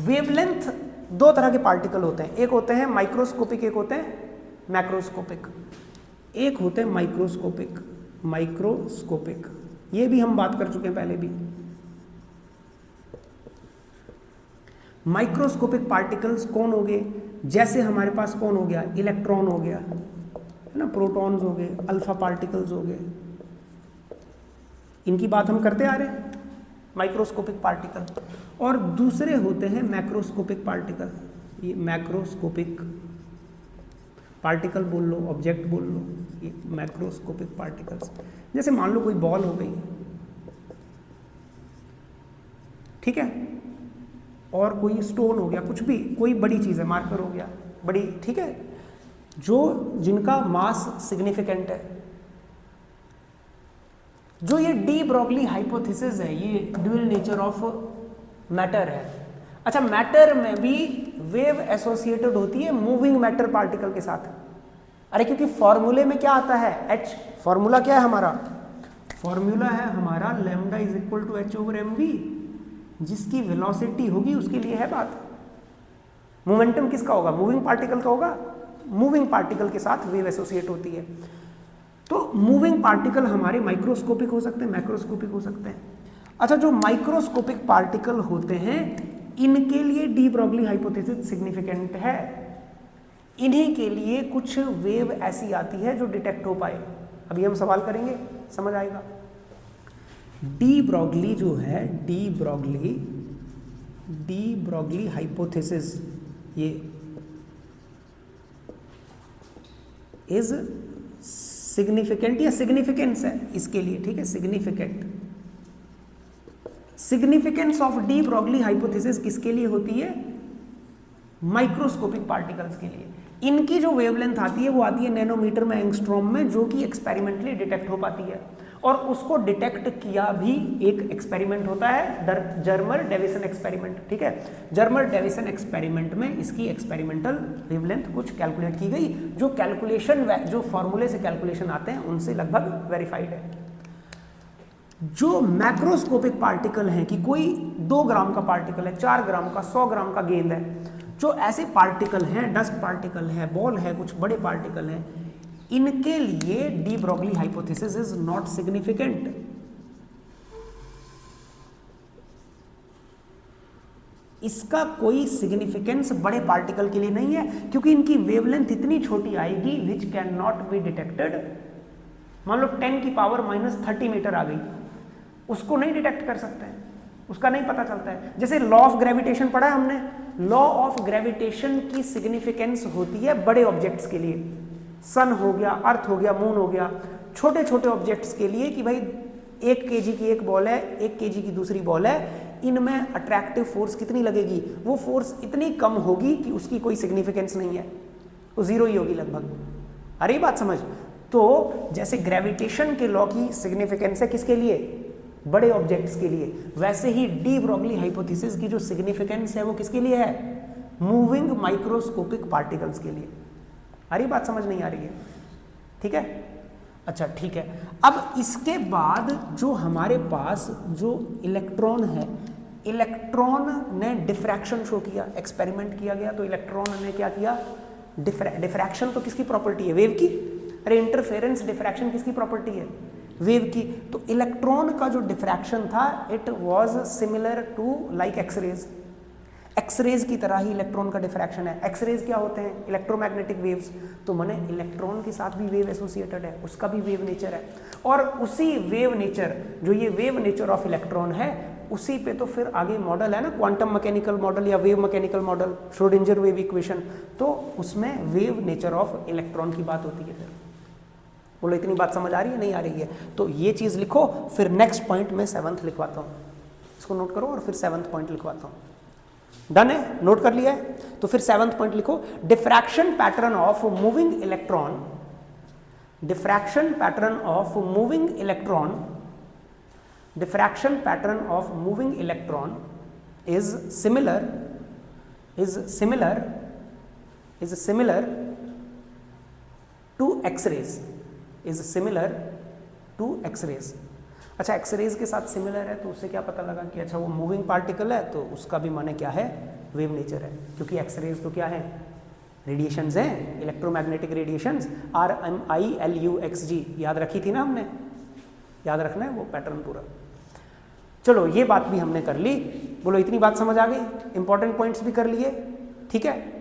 वेवलेंथ 2 तरह के पार्टिकल होते हैं, एक होते हैं माइक्रोस्कोपिक, एक होते हैं मैक्रोस्कोपिक। एक होते हैं माइक्रोस्कोपिक, माइक्रोस्कोपिक ये भी हम बात कर चुके हैं पहले भी। माइक्रोस्कोपिक पार्टिकल्स कौन हो गए, जैसे हमारे पास कौन हो गया, इलेक्ट्रॉन हो गया है ना, प्रोटॉन्स हो गए, अल्फा पार्टिकल्स हो गए, इनकी बात हम करते आ रहे हैं, माइक्रोस्कोपिक पार्टिकल। और दूसरे होते हैं मैक्रोस्कोपिक पार्टिकल। ये मैक्रोस्कोपिक पार्टिकल बोल लो, ऑब्जेक्ट बोल लो, ये मैक्रोस्कोपिक पार्टिकल्स। जैसे मान लो कोई बॉल हो गई, ठीक है, और कोई स्टोन हो गया, कुछ भी कोई बड़ी चीज़ है, मार्कर हो गया बड़ी, ठीक है, जो जिनका मास सिग्निफिकेंट है। जो ये डी ब्रोगली हाइपोथेसिस है, ये ड्यूअल नेचर ऑफ मैटर है। अच्छा मैटर में भी वेव एसोसिएटेड होती है मूविंग मैटर पार्टिकल के साथ। अरे क्योंकि फॉर्मूले में क्या आता है, h। फॉर्मूला क्या है हमारा, फॉर्मूला है हमारा lambda is equal to h/mv, जिसकी वेलोसिटी होगी उसके लिए है बात। मोमेंटम किसका होगा, मूविंग पार्टिकल का होगा, मूविंग पार्टिकल के साथ वेव एसोसिएट होती है। तो मूविंग पार्टिकल हमारे माइक्रोस्कोपिक हो सकते हैं, मैक्रोस्कोपिक हो सकते हैं। अच्छा, जो माइक्रोस्कोपिक पार्टिकल होते हैं इनके लिए डी ब्रॉगली हाइपोथेसिस सिग्निफिकेंट है। इन्हीं के लिए कुछ वेव ऐसी आती है जो डिटेक्ट हो पाए। अभी हम सवाल करेंगे, समझ आएगा। डी ब्रॉगली जो है, डी ब्रॉगली हाइपोथेसिस, ये इज सिग्निफिकेंट या सिग्निफिकेंस है इसके लिए, ठीक है, significant. Significance of de Broglie hypothesis किसके लिए होती है? माइक्रोस्कोपिक पार्टिकल्स के लिए। इनकी जो वेवलेंथ आती है वो आती है नैनोमीटर में, एंगस्ट्रॉम में, जो कि एक्सपेरिमेंटली डिटेक्ट हो पाती है। और उसको डिटेक्ट किया भी एक एक्सपेरिमेंट होता है, जर्मर डेविसन एक्सपेरिमेंट, ठीक है। जर्मर डेविसन एक्सपेरिमेंट में इसकी एक्सपेरिमेंटल वेवलेंथ कुछ कैलकुलेट की गई, जो कैलकुलेशन, जो फॉर्मूले से कैलकुलेशन आते हैं उनसे लगभग वेरीफाइड है। जो मैक्रोस्कोपिक पार्टिकल हैं कि कोई 2 ग्राम का पार्टिकल है, 4 ग्राम का, 100 ग्राम का गेंद है, जो ऐसे पार्टिकल हैं, डस्ट पार्टिकल है, बॉल है, कुछ बड़े पार्टिकल हैं, इनके लिए de Broglie hypothesis is not significant. इसका कोई सिग्निफिकेंस बड़े पार्टिकल के लिए नहीं है, क्योंकि इनकी वेवलेंथ इतनी छोटी आएगी which can not be detected. मान लो 10 की पावर -30 मीटर आ गई, उसको नहीं डिटेक्ट कर सकते हैं, उसका नहीं पता चलता है। जैसे लॉ ऑफ ग्रेविटेशन पढ़ा है हमने, लॉ ऑफ ग्रेविटेशन की सिग्निफिकेंस होती है बड़े ऑब्जेक्ट्स के लिए, सन हो गया, अर्थ हो गया, मून हो गया। छोटे छोटे ऑब्जेक्ट्स के लिए कि भाई 1 kg की एक बॉल है, 1 kg की दूसरी बॉल है, इनमें अट्रैक्टिव फोर्स कितनी लगेगी? वो फोर्स इतनी कम होगी कि उसकी कोई सिग्निफिकेंस नहीं है, वो जीरो ही होगी लगभग। अरे बात समझ। तो जैसे ग्रेविटेशन के लॉ की सिग्निफिकेंस है किसके लिए? बड़े ऑब्जेक्ट्स के लिए। वैसे ही डी ब्रॉगली हाइपोथेसिस की जो सिग्निफिकेंस है वो किसके लिए है? मूविंग माइक्रोस्कोपिक पार्टिकल्स के लिए। अरे बात समझ नहीं आ रही है? ठीक है, अच्छा ठीक है। अब इसके बाद जो हमारे पास जो इलेक्ट्रॉन है, इलेक्ट्रॉन ने डिफ्रैक्शन शो किया, एक्सपेरिमेंट किया गया, तो इलेक्ट्रॉन ने क्या किया? डिफ्रैक्शन तो किसकी प्रॉपर्टी है? वेव की। अरे इंटरफेरेंस डिफ्रैक्शन किसकी प्रॉपर्टी है? वेव की। तो इलेक्ट्रॉन का जो डिफ्रैक्शन था it was similar to like x rays. X rays की तरह ही इलेक्ट्रॉन का डिफ्रैक्शन है। एक्सरेज क्या होते हैं? Electromagnetic waves. तो माने इलेक्ट्रॉन के साथ भी वेव एसोसिएटेड है, उसका भी वेव नेचर है। और उसी वेव नेचर, जो ये वेव नेचर ऑफ इलेक्ट्रॉन है, उसी पे तो फिर आगे मॉडल है ना, क्वांटम मैकेनिकल मॉडल या wave mechanical model, Schrödinger wave equation. तो उसमें वेव नेचर ऑफ इलेक्ट्रॉन की बात होती है। फिर बोलो इतनी बात समझ आ रही है? नहीं आ रही है? तो ये चीज़ लिखो, फिर नेक्स्ट पॉइंट में 7th लिखवाता हूँ। इसको नोट करो और फिर 7th पॉइंट लिखवाता हूँ। डन है? नोट कर लिया है? तो फिर 7th पॉइंट लिखो, diffraction pattern of moving electron, diffraction pattern of moving electron, diffraction pattern of moving electron is similar to x rays, is similar to x rays. अच्छा, एक्सरेज के साथ सिमिलर है तो उससे क्या पता लगा कि अच्छा वो मूविंग पार्टिकल है, तो उसका भी माने क्या है? वेव नेचर है। क्योंकि एक्सरेज तो क्या है? रेडिएशंस हैं, इलेक्ट्रोमैग्नेटिक रेडिएशंस, RMILUXG याद रखी थी ना हमने, याद रखना है वो पैटर्न पूरा। चलो ये बात भी हमने कर ली। बोलो इतनी बात समझ आ गई? इंपॉर्टेंट पॉइंट्स भी कर लिए, ठीक है।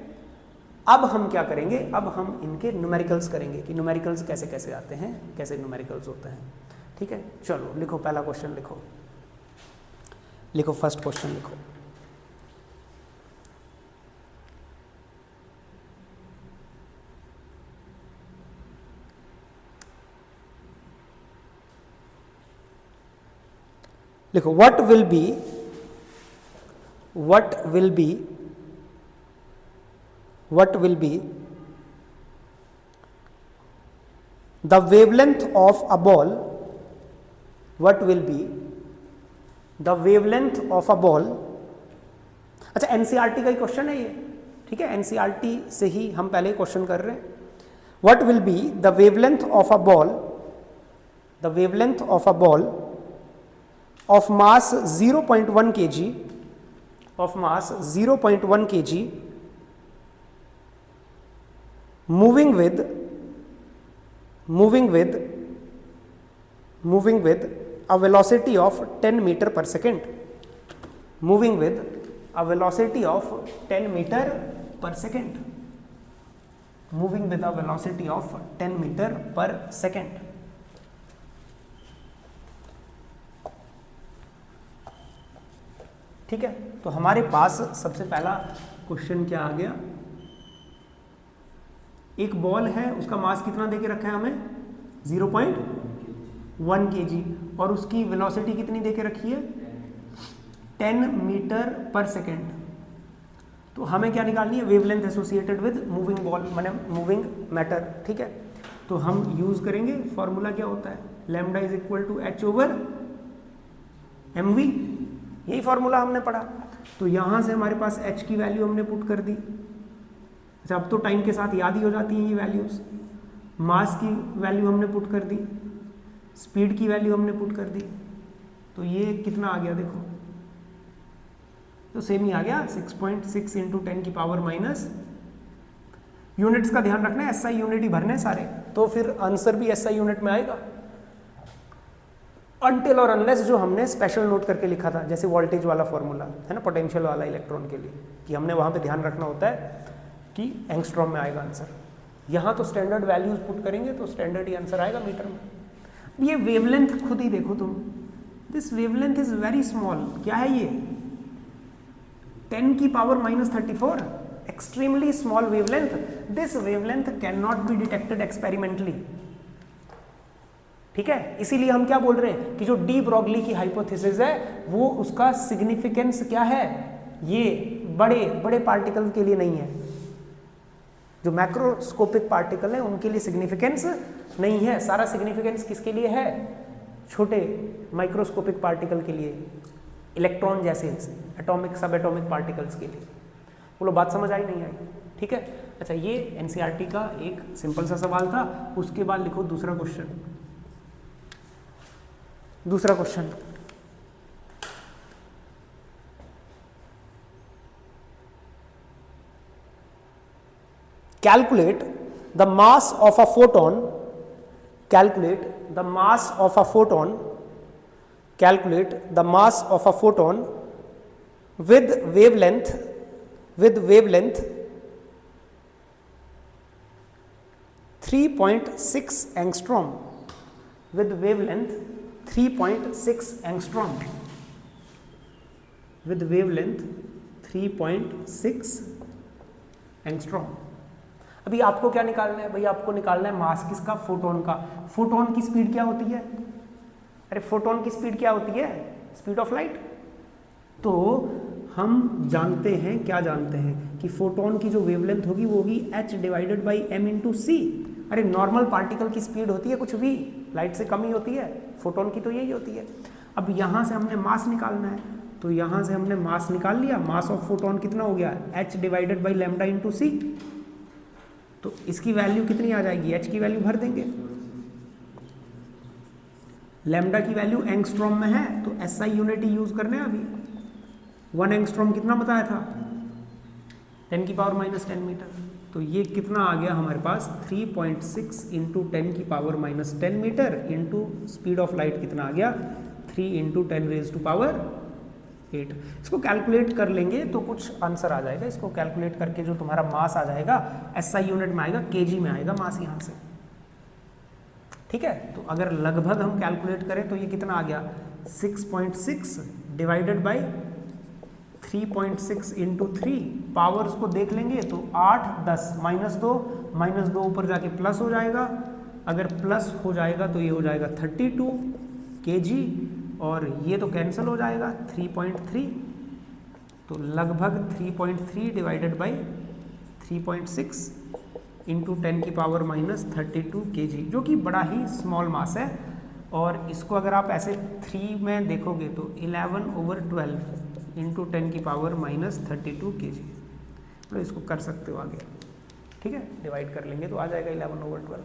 अब हम क्या करेंगे? अब हम इनके न्यूमेरिकल्स करेंगे कि न्यूमेरिकल्स कैसे कैसे आते हैं, कैसे न्यूमेरिकल्स होते हैं, ठीक है। चलो लिखो, पहला क्वेश्चन लिखो, लिखो फर्स्ट क्वेश्चन लिखो। लिखो what will be the wavelength of a ball, what will be the wavelength of a ball। अच्छा, एनसीईआरटी का ही क्वेश्चन है ये, ठीक है, एनसीईआरटी से ही हम पहले क्वेश्चन कर रहे हैं। what will be the wavelength of a ball, the wavelength of a ball of mass 0.1 kg, of mass 0.1 kg moving with moving with a velocity of 10 metre per second, moving with a velocity of 10 metre per second, moving with a velocity of 10 metre per second. ठीक है, तो हमारे पास सबसे पहला क्वेश्चन क्या आ गया, एक बॉल है, उसका मास कितना देके रखा है हमें 0.1 kg और उसकी वेलोसिटी कितनी देके रखी है 10 मीटर पर सेकेंड। तो हमें क्या निकालनी है, wavelength associated with moving ball माने मूविंग मैटर। ठीक है, तो हम यूज करेंगे, फॉर्मूला क्या होता है, lambda is equal to h over mv, यही फॉर्मूला हमने पढ़ा। तो यहां से हमारे पास h की वैल्यू हमने पुट कर दी। अच्छा, अब तो टाइम के साथ याद ही हो जाती हैं ये वैल्यूज। मास की वैल्यू हमने पुट कर दी, स्पीड की वैल्यू हमने पुट कर दी, तो ये कितना आ गया देखो, तो सेम ही आ गया 6.6 इंटू 10 की पावर माइनस, यूनिट्स का ध्यान रखना है, SI यूनिट ही भरने सारे, तो फिर आंसर भी SI यूनिट में आएगा। अनटिल और अनलेस जो हमने स्पेशल नोट करके लिखा था, जैसे वोल्टेज वाला फॉर्मूला है ना, पोटेंशियल वाला इलेक्ट्रॉन के लिए, कि हमने वहां पे ध्यान रखना होता है कि एंगस्ट्रॉम में आएगा आंसर। यहाँ तो स्टैंडर्ड वैल्यूज पुट करेंगे तो स्टैंडर्ड ही आंसर आएगा मीटर में। ये वेवलेंथ खुद ही देखो तुम, this wavelength is very small, क्या है ये 10 की power minus 34, extremely small wavelength. This wavelength can not be detected experimentally. ठीक है, इसीलिए हम क्या बोल रहे हैं कि जो डी ब्रॉगली की हाइपोथेसिस है वो उसका सिग्निफिकेंस क्या है, ये बड़े बड़े पार्टिकल के लिए नहीं है, जो मैक्रोस्कोपिक पार्टिकल है उनके लिए सिग्निफिकेंस नहीं है, सारा सिग्निफिकेंस किसके लिए है, छोटे माइक्रोस्कोपिक पार्टिकल के लिए, इलेक्ट्रॉन जैसे एटॉमिक सब एटॉमिक पार्टिकल्स के लिए। बोलो बात समझ आई नहीं आई? ठीक है, अच्छा ये एनसीईआरटी का एक सिंपल सा सवाल था। उसके बाद लिखो दूसरा क्वेश्चन। दूसरा question, calculate the mass of a photon, calculate the mass of a photon, calculate the mass of a photon with wavelength 3.6 angstrom, with wavelength 3.6 angstrom, with wavelength 3.6 angstrom। अभी आपको क्या निकालना है भाई, आपको निकालना है मास किसका, फोटोन का। फोटोन की स्पीड क्या होती है, अरे फोटोन की स्पीड क्या होती है, स्पीड ऑफ लाइट। तो हम जानते हैं, क्या जानते हैं कि फोटोन की जो वेवलेंथ होगी वो होगी h divided by m into c. अरे नॉर्मल पार्टिकल की स्पीड होती है कुछ भी, लाइट से कम ही होती है, फोटोन की तो यही होती है। अब यहाँ से हमने मास निकालना है, तो यहाँ से हमने मास निकाल लिया, मास ऑफ फोटोन कितना हो गया h divided by lambda into c. तो इसकी वैल्यू कितनी आ जाएगी, h की वैल्यू भर देंगे, लैम्डा की वैल्यू एंगस्ट्रॉम में है तो SI यूनिट ही यूज करने हैं। अभी 1 एंगस्ट्रॉम कितना बताया था, 10 की पावर माइनस 10 मीटर। तो ये कितना आ गया हमारे पास 3.6 इंटू 10 की power minus 10 metre into speed of light कितना आ गया 3 इंटू 10 रेज टू पावर 8। इसको कैलकुलेट कर लेंगे तो कुछ आंसर आ जाएगा। इसको कैलकुलेट करके जो तुम्हारा मास आ जाएगा SI यूनिट में आएगा, केजी में आएगा मास यहाँ से। ठीक है, तो अगर लगभग हम कैलकुलेट करें तो ये कितना आ गया 6.6 डिवाइडेड बाई 3.6 इंटू 3, पावर्स को देख लेंगे तो 8 10 -2 ऊपर जाके प्लस हो जाएगा, अगर प्लस हो जाएगा तो ये हो जाएगा 32 kg और ये तो कैंसिल हो जाएगा 3.3, तो लगभग 3.3 डिवाइडेड बाई 3.6 इंटू 10 की पावर माइनस 32 kg, जो कि बड़ा ही स्मॉल मास है। और इसको अगर आप ऐसे 3 में देखोगे तो 11/12 इंटू 10 की पावर माइनस 32 kg, तो इसको कर सकते हो आगे। ठीक है, डिवाइड कर लेंगे तो आ जाएगा 11/12।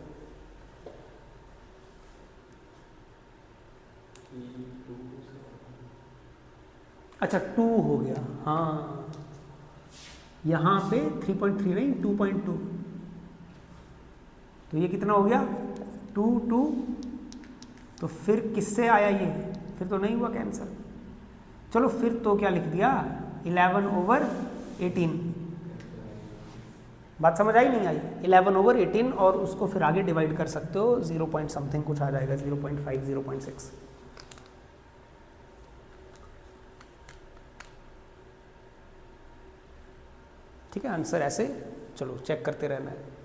अच्छा 2 हो गया, हाँ यहाँ पे 3.3 नहीं 2.2, तो ये कितना हो गया 2 2 तो फिर किससे आया ये, फिर तो नहीं हुआ कैंसिल। चलो फिर तो क्या लिख दिया 11/18। बात समझ आई नहीं आई? 11/18 और उसको फिर आगे डिवाइड कर सकते हो 0 पॉइंट समथिंग कुछ आ जाएगा, 0.5 0.6। ठीक है, आंसर ऐसे चलो चेक करते रहना है।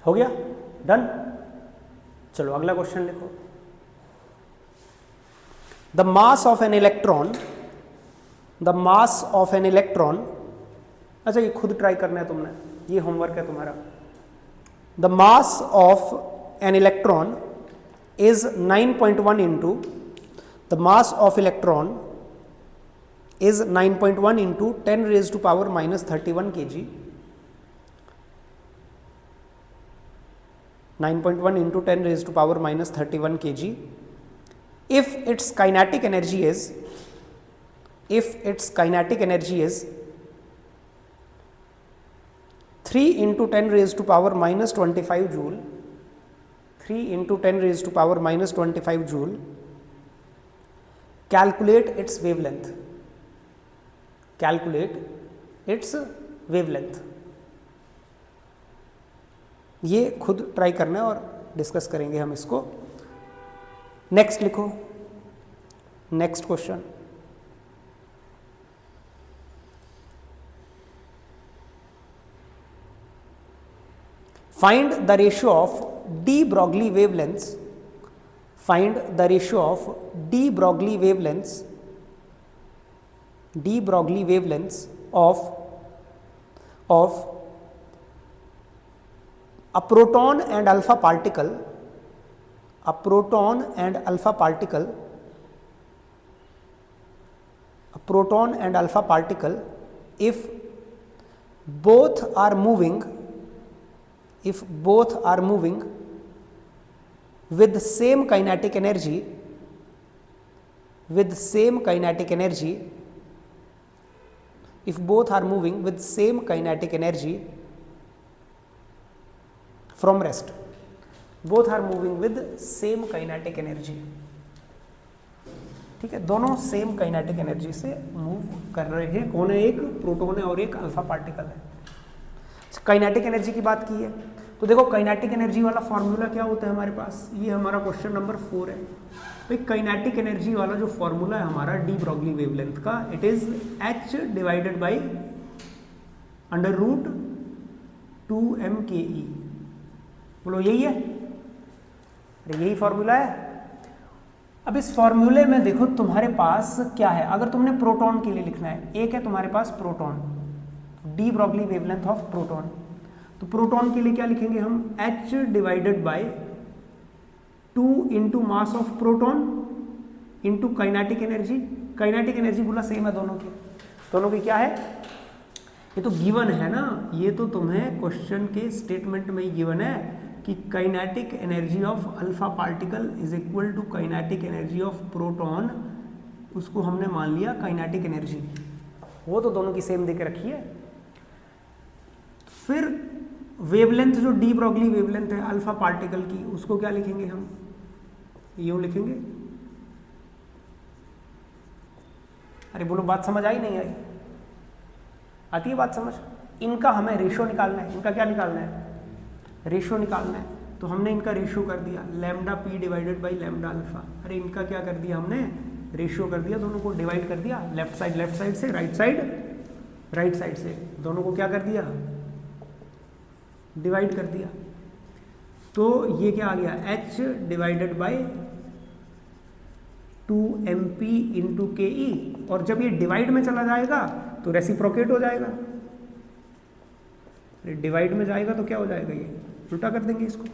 हो गया डन। चलो अगला क्वेश्चन लिखो। The mass of an electron, the mass of an electron, अच्छा ये खुद ट्राई करना है तुमने, ये होमवर्क है तुम्हारा। The mass of an electron is 9.1 into, the mass of electron is 9.1 into 10⁻⁻³ kg, 9.1 into 10⁻⁻³ kg. If its kinetic energy is 3 into 10⁻⁻25 joule, 3 into 10⁻⁻25 joule, calculate its wavelength, calculate its wavelength। ये खुद ट्राई करना है और डिस्कस करेंगे हम इसको। नेक्स्ट लिखो, next question. Find the ratio of de Broglie wavelengths, find the ratio of de Broglie wavelengths, de Broglie wavelengths of a proton and alpha particle, a proton and alpha particle, a proton and alpha particle, if both are moving, if both are moving with the same kinetic energy, with same kinetic energy, if both are moving with same kinetic energy from rest, both are moving with same kinetic energy। ठीक है, दोनों सेम काइनेटिक एनर्जी से मूव कर रहे हैं। कौन है? एक प्रोटॉन है और एक अल्फा पार्टिकल है। काइनेटिक एनर्जी की बात की है तो देखो काइनेटिक एनर्जी वाला फॉर्मूला क्या होता है हमारे पास, ये हमारा क्वेश्चन नंबर 4 है भाई। काइनेटिक एनर्जी वाला जो फॉर्मूला है हमारा डी ब्रॉगली वेवलेंथ का, it is h divided by √2mke। बोलो यही है? अरे यही फॉर्मूला है। अब इस फॉर्मूले में देखो तुम्हारे पास क्या है, अगर तुमने प्रोटॉन के लिए लिखना है, एक है तुम्हारे पास proton, de Broglie wavelength of proton, तो प्रोटॉन के लिए क्या लिखेंगे हम, h divided by 2 into mass of proton into kinetic energy. Kinetic energy बोला सेम है दोनों की, दोनों की क्या है, ये तो गिवन है ना, ये तो तुम्हें क्वेश्चन के स्टेटमेंट में ही गिवन है कि kinetic energy of alpha particle is equal to kinetic energy of proton, उसको हमने मान लिया काइनेटिक एनर्जी, वो तो दोनों की सेम देके रखी है। फिर वेवलेंथ जो डी ब्रॉगली वेवलेंथ है अल्फा पार्टिकल की, उसको क्या लिखेंगे हम, यूं लिखेंगे। अरे बोलो बात समझ आई नहीं आई? आती है बात समझ? इनका हमें रेशो निकालना है, इनका क्या निकालना है, रेशो निकालना है। तो हमने इनका रेशो कर दिया lambda P divided by lambda alpha. अरे इनका क्या कर दिया हमने, रेशो कर दिया, दोनों को डिवाइड कर दिया, लेफ्ट साइड से, राइट साइड से, दोनों को क्या कर दिया, डिवाइड कर दिया। तो ये क्या आ गया, h divided by 2mp into के ई, और जब ये डिवाइड में चला जाएगा तो रेसिप्रोकेट हो जाएगा, डिवाइड में जाएगा तो क्या हो जाएगा, ये उल्टा कर देंगे इसको,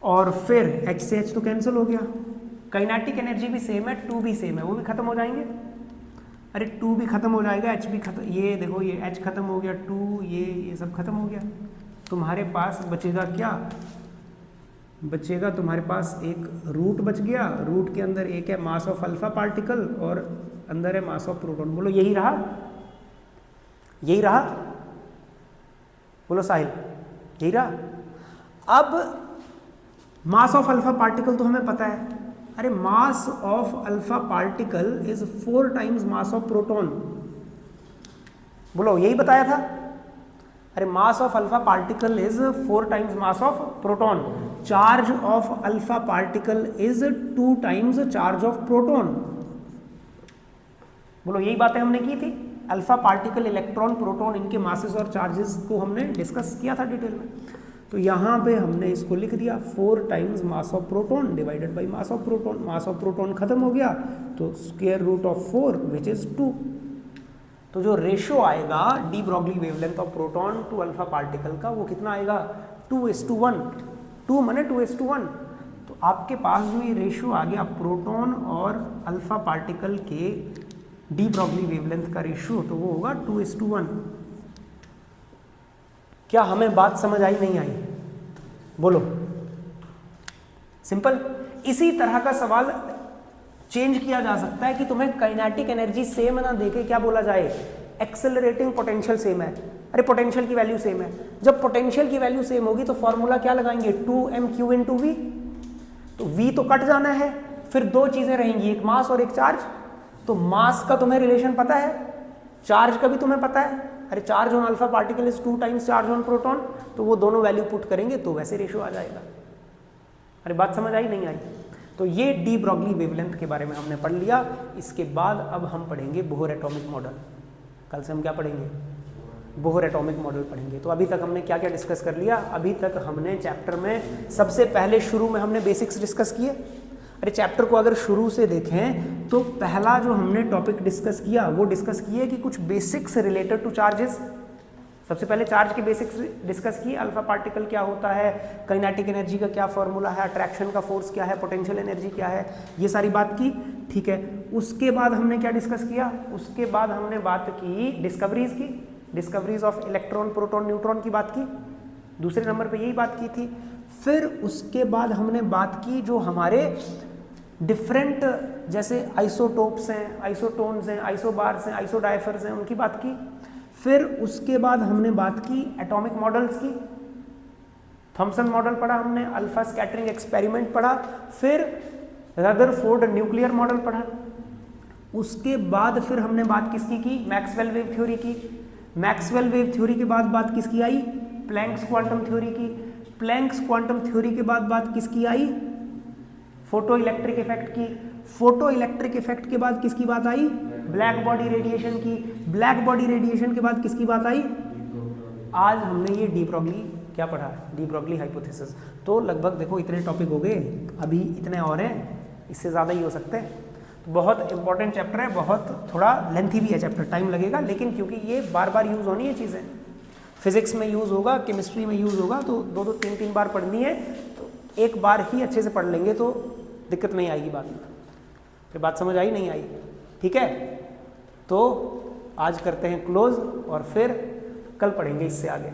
और फिर h से h तो कैंसिल हो गया, काइनेटिक एनर्जी भी सेम है, 2 भी सेम है, वो भी खत्म हो जाएंगे। अरे 2 भी खत्म हो जाएगा, H भी खत्म, ये देखो ये H खत्म हो गया, 2 ये सब खत्म हो गया। तुम्हारे पास बचेगा क्या, बचेगा तुम्हारे पास एक रूट बच गया, रूट के अंदर एक है मास ऑफ अल्फा पार्टिकल और अंदर है मास ऑफ प्रोटॉन। बोलो यही रहा, यही रहा, बोलो साहिल यही रहा। अब मास ऑफ अल्फा पार्टिकल तो हमें पता है, अरे mass of alpha particle is 4 times mass of proton. बोलो यही बताया था, अरे mass of alpha particle is 4 times mass of proton, charge of alpha particle is 2 times charge of proton. बोलो यही बातें हमने की थी, अल्फा पार्टिकल, इलेक्ट्रॉन, प्रोटॉन, इनके मासेस और चार्जेस को हमने डिस्कस किया था डिटेल में। तो यहाँ पे हमने इसको लिख दिया 4 times mass of proton divided by mass of proton. Mass of proton खत्म हो गया तो square root of 4 which is 2। तो जो रेशो आएगा de Broglie wavelength of proton to alpha particle का वो कितना आएगा, 2:1। 2 माने 2:1। तो आपके पास जो ये रेशो आ गया प्रोटॉन और अल्फा पार्टिकल के डी ब्रॉगली वेवलेंथ का रेशो, तो वो होगा 2:1। क्या हमें बात समझ आई नहीं आई, बोलो। सिंपल। इसी तरह का सवाल चेंज किया जा सकता है कि तुम्हें काइनेटिक एनर्जी सेम ना देके क्या बोला जाए, एक्सेलरेटिंग पोटेंशियल सेम है। अरे पोटेंशियल की वैल्यू सेम है, जब पोटेंशियल की वैल्यू सेम होगी तो फॉर्मूला क्या लगाएंगे, 2mq इंटू वी। तो v तो कट जाना है, फिर 2 चीजें रहेंगी, एक मास और एक चार्ज। तो मास का तुम्हें रिलेशन पता है, चार्ज का भी तुम्हें पता है, अरे charge on alpha particle is 2 times charge on proton, तो वो दोनों वैल्यू पुट करेंगे तो वैसे रेशो आ जाएगा। अरे बात समझ आई नहीं आई। तो ये डी ब्रॉगली वेवलेंथ के बारे में हमने पढ़ लिया। इसके बाद अब हम पढ़ेंगे बोहर एटॉमिक मॉडल। कल से हम क्या पढ़ेंगे, बोहर एटॉमिक मॉडल पढ़ेंगे। तो अभी तक हमने क्या क्या डिस्कस कर लिया, अभी तक हमने चैप्टर में सबसे पहले शुरू में हमने बेसिक्स डिस्कस किए। अरे चैप्टर को अगर शुरू से देखें तो पहला जो हमने टॉपिक डिस्कस किया वो डिस्कस किए कि कुछ बेसिक्स रिलेटेड टू चार्जेस। सबसे पहले चार्ज के बेसिक्स डिस्कस किए, अल्फा पार्टिकल क्या होता है, काइनेटिक एनर्जी का क्या फॉर्मूला है, अट्रैक्शन का फोर्स क्या है, पोटेंशियल एनर्जी क्या है, ये सारी बात की। ठीक है, उसके बाद हमने क्या डिस्कस किया, उसके बाद हमने बात की डिस्कवरीज की, discoveries of electron, proton, neutron की बात की, दूसरे नंबर पे यही बात की थी। फिर उसके बाद हमने बात की जो हमारे डिफरेंट जैसे आइसोटोप्स हैं, आइसोटोन्स हैं, आइसोबार्स हैं, आइसोडाइफर्स हैं, उनकी बात की। फिर उसके बाद हमने बात की एटॉमिक मॉडल्स की, थॉमसन मॉडल पढ़ा हमने, अल्फा स्कैटरिंग एक्सपेरिमेंट पढ़ा, फिर रदरफोर्ड न्यूक्लियर मॉडल पढ़ा। उसके बाद फिर हमने बात किसकी की, मैक्सवेल वेव थ्योरी की। मैक्सवेल वेव थ्योरी के बाद बात किसकी आई, प्लैंक्स क्वांटम थ्योरी की। प्लैंक्स क्वांटम थ्योरी के बाद बात किसकी आई, फोटो इलेक्ट्रिक इफेक्ट की। फोटो इलेक्ट्रिक इफेक्ट के बाद किसकी बात आई, ब्लैक बॉडी रेडिएशन की। ब्लैक बॉडी रेडिएशन के बाद किसकी बात आई, आज हमने ये डी ब्रॉगली क्या पढ़ा, डी ब्रॉगली हाइपोथेसिस। तो लगभग देखो इतने टॉपिक हो गए, अभी इतने और हैं, इससे ज़्यादा ही हो सकते हैं। तो बहुत इंपॉर्टेंट चैप्टर है, बहुत थोड़ा लेंथी भी है चैप्टर, टाइम लगेगा, लेकिन क्योंकि ये बार बार यूज़ होनी है चीज़ें, फिजिक्स में यूज़ होगा, केमिस्ट्री में यूज़ होगा, तो 2-2 3-3 बार पढ़नी है। तो एक बार ही अच्छे से पढ़ लेंगे तो दिक्कत नहीं आएगी बाद में। फिर बात समझ आई नहीं आई, ठीक है। तो आज करते हैं क्लोज और फिर कल पढ़ेंगे इससे आगे।